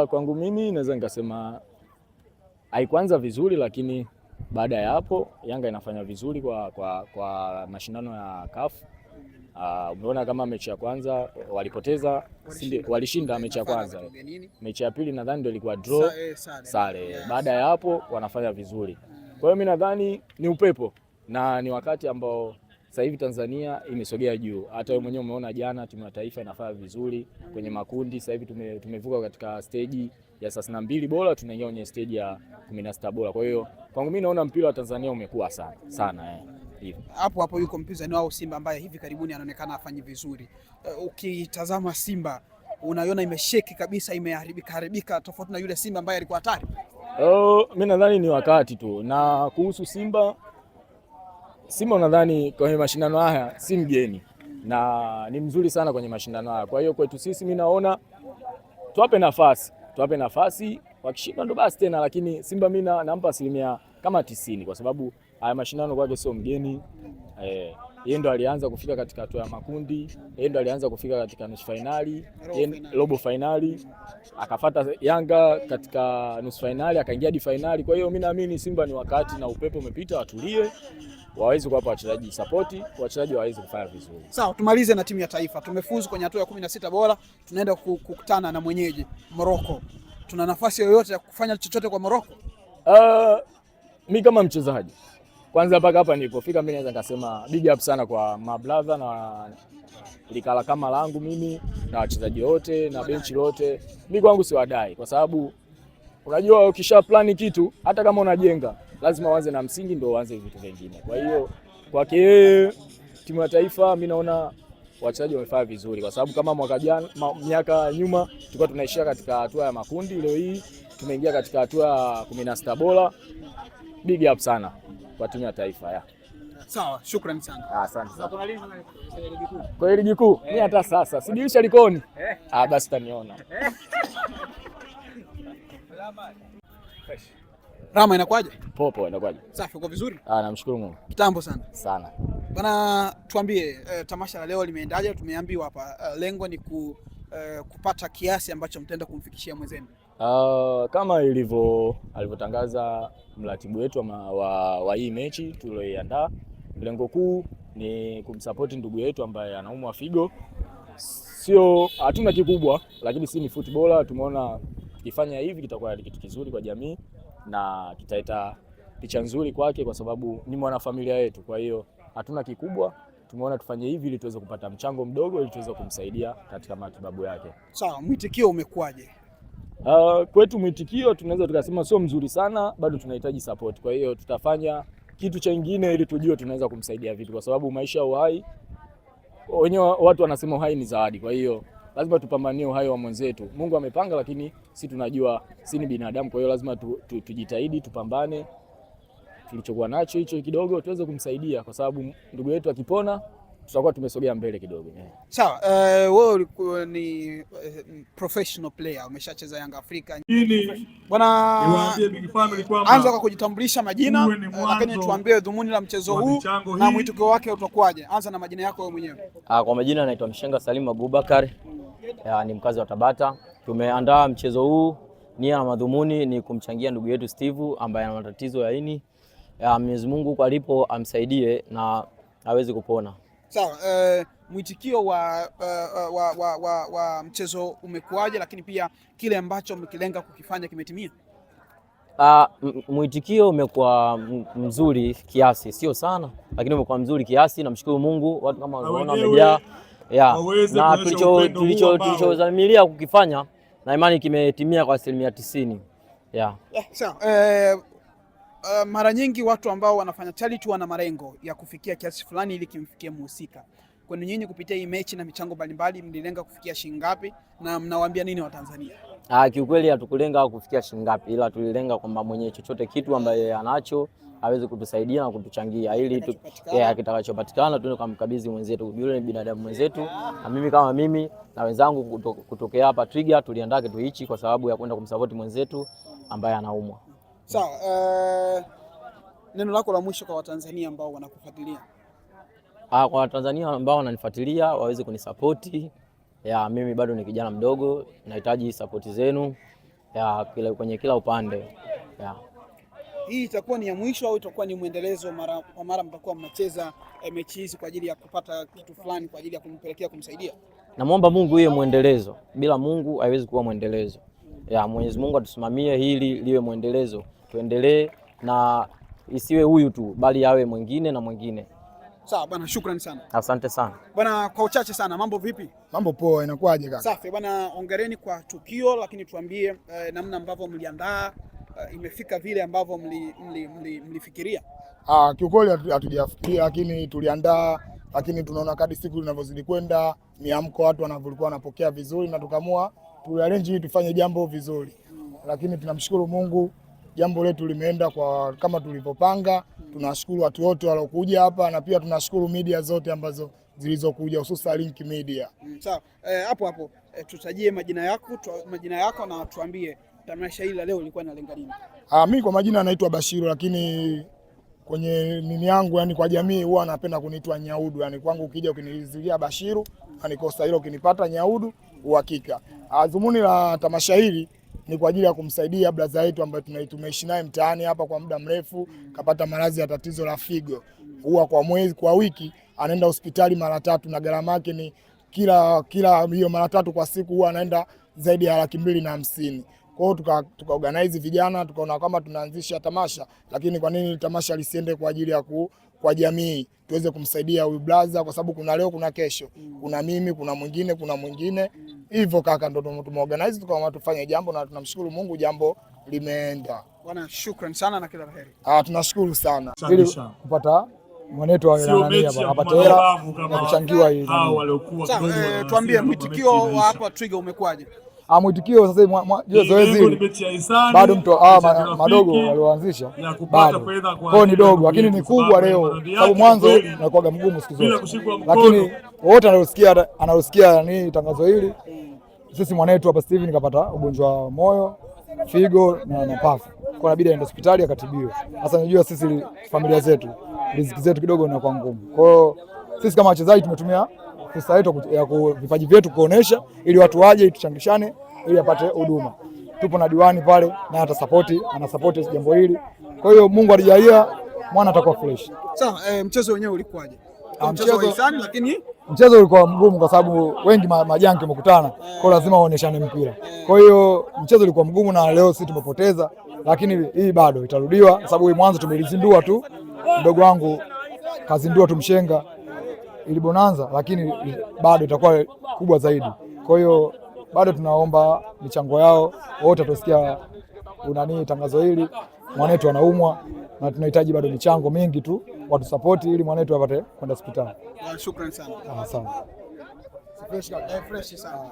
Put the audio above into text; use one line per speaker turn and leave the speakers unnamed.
Kwangu mimi naweza nikasema haikuanza vizuri, lakini baada ya hapo Yanga inafanya vizuri kwa mashindano ya CAF. Umeona kama mechi ya kwanza walipoteza, walishinda mechi ya kwanza. Mechi ya pili nadhani ndio ilikuwa draw sare. Baada ya hapo wanafanya vizuri. Kwa hiyo mimi nadhani ni upepo na ni wakati ambao sasa hivi Tanzania imesogea juu. Hata wewe mwenyewe umeona jana timu ya taifa inafanya vizuri kwenye makundi. Sasa hivi tumevuka katika stage ya 32 bora tunaingia kwenye stage ya 16 bora. Kwa hiyo kwangu mimi naona mpira wa Tanzania umekuwa sana.
Hapo yuko mpinzani wao Simba ambaye hivi karibuni anaonekana afanye vizuri. Ukitazama Simba unaiona imesheki kabisa, imeharibika tofauti na yule Simba ambaye alikuwa hatari.
Mimi nadhani ni wakati tu. Na kuhusu Simba nadhani kwenye mashindano haya si mgeni na ni mzuri sana kwenye mashindano haya. Kwa hiyo kwetu sisi mimi naona tuwape nafasi, wakishinda ndo basi tena, lakini Simba mimi nampa asilimia kama 90 kwa sababu haya mashindano kwake sio mgeni. Yeye ndo alianza kufika katika hatua ya makundi, yeye ndo alianza kufika katika nusu finali, robo finali, akafuata Yanga katika nusu finali, akaingia hadi finali. Kwa hiyo mimi naamini Simba ni wakati na upepo umepita, watulie, waweze kuwapa wachezaji support, wachezaji waweze kufanya vizuri.
Sawa, tumalize na timu ya taifa. Tumefuzu kwenye hatua ya 16 bora, tunaenda kukutana na mwenyeji Morocco. Tuna nafasi yoyote ya kufanya chochote kwa Morocco?
Mimi kama mchezaji kwanza mpaka hapa nilipofika mimi naweza kusema big up sana kwa mabrother na likala kama langu mimi na wachezaji wote na benchi lote. Mimi kwangu siwadai kwa sababu unajua ukisha plani kitu hata kama unajenga lazima uanze na msingi ndio uanze vitu vingine. Kwa hiyo kwake timu ya taifa mimi naona wachezaji wamefanya vizuri kwa sababu kama miaka nyuma tulikuwa tunaishia katika hatua ya makundi, leo hii tumeingia katika hatua ya 16 bora. Big up sana kwa timu ya taifa.
Sawa, shukrani sana.
Asante sana. Kwa ligi kuu mimi hata sasa sidirisha likoni. Basi taniona.
Rama inakuaje?
Popo inakuaje?
Safi, uko vizuri?
Namshukuru Mungu.
Kitambo sana.
Sana.
Bana, tuambie tamasha la leo limeendaje? Tumeambiwa hapa lengo ni kupata kiasi ambacho mtaenda kumfikishia mwenzenu.
Kama alivyotangaza mratibu wetu wa hii mechi tulioiandaa, lengo kuu ni kumsupport ndugu yetu ambaye anaumwa figo. Sio hatuna kikubwa, lakini si ni footballer, tumeona tukifanya hivi kitakuwa kitu kizuri kwa jamii na kitaleta picha nzuri kwake kwa sababu ni mwanafamilia yetu. Kwa hiyo hatuna kikubwa, tumeona tufanye hivi ili tuweze kupata mchango mdogo ili tuweze kumsaidia katika matibabu yake.
Sawa, mwitikio umekuaje?
Kwetu mwitikio tunaweza tukasema sio mzuri sana, bado tunahitaji support. Kwa hiyo tutafanya kitu chengine ili tujue tunaweza kumsaidia vipi kwa sababu maisha uhai wenyewe watu wanasema uhai ni zawadi. Kwa hiyo lazima tupambanie uhai wa mwenzetu. Mungu amepanga lakini si tunajua si ni binadamu, kwa hiyo lazima tujitahidi, tupambane. Tulichokuwa nacho hicho kidogo tuweze kumsaidia kwa sababu ndugu yetu akipona tutakuwa tumesogea mbele kidogo.
Sawa, wewe ulikuwa ni professional player, umeshacheza Yanga Afrika. Bwana, niwaambie Big Family kwamba anza kwa kujitambulisha majina, lakini tuambie dhumuni la mchezo huu na mwitikio wake utakuwaje. Anza na majina yako wewe mwenyewe.
Kwa majina naitwa Mshenga Salim Abubakar. Ni mkazi wa Tabata. Tumeandaa mchezo huu, nia na madhumuni ni kumchangia ndugu yetu Steve ambaye ana matatizo ya ini. Mwenyezi Mungu alipo amsaidie na aweze kupona.
Sawa, mwitikio wa mchezo umekuaje, lakini pia kile ambacho mkilenga kukifanya kimetimia?
Mwitikio umekuwa mzuri kiasi, sio sana, lakini umekuwa mzuri kiasi. Namshukuru Mungu, watu kama wanaona wamejaa. Na tulichozamilia kukifanya na imani kimetimia kwa 90%.
Sawa, mara nyingi watu ambao wanafanya charity wana malengo ya kufikia kiasi fulani ili kimfikie mhusika. Kwani nyinyi kupitia hii mechi na michango mbalimbali mlilenga kufikia shilingi ngapi na mnawaambia nini wa Tanzania?
Kiukweli hatukulenga kufikia shilingi ngapi, ila tulilenga kwamba mwenye chochote kitu ambaye anacho aweze kutusaidia na kutuchangia ili kitakachopatikana tuende kumkabidhi mwenzetu. Yule ni binadamu mwenzetu na mimi kama mimi na wenzangu kutokea hapa Trigger tuliandaa kitu hichi kwa sababu ya kwenda kumsupport mwenzetu ambaye anaumwa.
Sawa, neno lako la mwisho kwa Watanzania ambao wanakufuatilia?
Kwa Watanzania ambao wananifuatilia waweze kunisapoti. Mimi bado ni kijana mdogo, nahitaji support zenu. kwenye kila upande ya.
Hii itakuwa ni ya mwisho au itakuwa ni muendelezo mara kwa mara mtakuwa mnacheza mechi hizi kwa ajili ya kupata kitu fulani kwa ajili ya kumpelekea kumsaidia?
Namwomba Mungu iwe muendelezo. Bila Mungu haiwezi kuwa muendelezo. Mwenyezi Mungu atusimamie hili liwe muendelezo. Tuendelee na isiwe huyu tu bali yawe mwingine na mwingine.
Sawa bwana, shukrani sana.
Asante sana.
Bwana, kwa uchache sana, mambo vipi?
Mambo poa, inakuaje kaka?
Safi bwana, hongereni kwa tukio, lakini tuambie namna ambavyo mliandaa, imefika vile ambavyo mlifikiria?
Kiukweli hatujafikiria, lakini tuliandaa, lakini tunaona kadri siku zinavyozidi kwenda, miamko watu wanavyokuwa wanapokea vizuri, na tukamua tuarrange ili tufanye jambo vizuri. Lakini tunamshukuru Mungu, jambo letu limeenda kwa kama tulivyopanga. Tunashukuru watu wote waliokuja hapa, na pia tunashukuru media zote ambazo zilizokuja, hususan Link Media.
Sawa, hapo tutajie majina yako na tuambie tamasha hili leo lilikuwa linalenga nini?
Mimi kwa majina naitwa Bashiru, lakini kwenye nini yangu, yani kwa jamii huwa napenda kuniitwa Nyaudu. Yani kwangu ukija ukinizilia Bashiru, anikosa hilo, ukinipata Nyaudu uhakika. Dhumuni la tamasha hili ni kwa ajili ya kumsaidia brother yetu ambaye tumeishi naye mtaani hapa kwa muda mrefu, kapata maradhi ya tatizo la figo. Huwa kwa wiki anaenda hospitali mara 3 na gharama yake ni kila hiyo mara 3 kwa siku huwa anaenda zaidi ya 250,000. Kwa hiyo tuka organize vijana, tukaona kama tunaanzisha tamasha, lakini kwa nini tamasha lisiende kwa ajili ya kwa jamii tuweze kumsaidia huyu brother, kwa sababu kuna leo kuna kesho, kuna mimi, kuna mwingine hivyo kaka, ndio tumeorganize tukawa tufanye jambo, na tunamshukuru Mungu jambo limeenda.
Bwana, shukrani sana na kila laheri.
Tunashukuru sana ili kupata mwanetu wa apate hela na kuchangiwa hii.
Tuambie mwitikio wa hapa Twiga umekwaje?
Mwitikio sasa hivi zoezi bado mtu madogo walioanzisha bado kwa ni dogo, lakini ni kubwa leo, sababu mwanzo unakuwa mgumu siku zote, lakini wote analosikia ni tangazo hili. Sisi mwanetu hapa Steven kapata ugonjwa wa moyo, figo na mapafu, kwa inabidi aende hospitali akatibiwe. Sasa unajua sisi familia zetu riziki zetu kidogo inakuwa ngumu, kwa hiyo sisi kama wachezaji tumetumia fursa yetu ya vipaji vyetu kuonesha ili watu waje tuchangishane ili apate huduma. Tupo na diwani pale na ana support jambo hili. Kwa hiyo Mungu alijalia mwana atakuwa fresh.
Sawa, mchezo wenyewe ulikuwaje? Mchezo wa hisani, lakini
mchezo ulikuwa mgumu kwa sababu wengi majanki wamekutana, kwa lazima waoneshane mpira. Kwa hiyo mchezo ulikuwa mgumu na leo sisi tumepoteza, lakini hii bado itarudiwa kwa sababu hii mwanzo tumelizindua tu. Mdogo wangu kazindua tumshenga ili bonanza, lakini bado itakuwa kubwa zaidi. Kwa hiyo bado tunaomba michango yao wote, tusikia tangazo hili, mwanetu anaumwa na tunahitaji bado michango mingi tu, watu support ili mwanetu apate kwenda hospitali.
Shukrani sana.
Asante.
Fresh sana.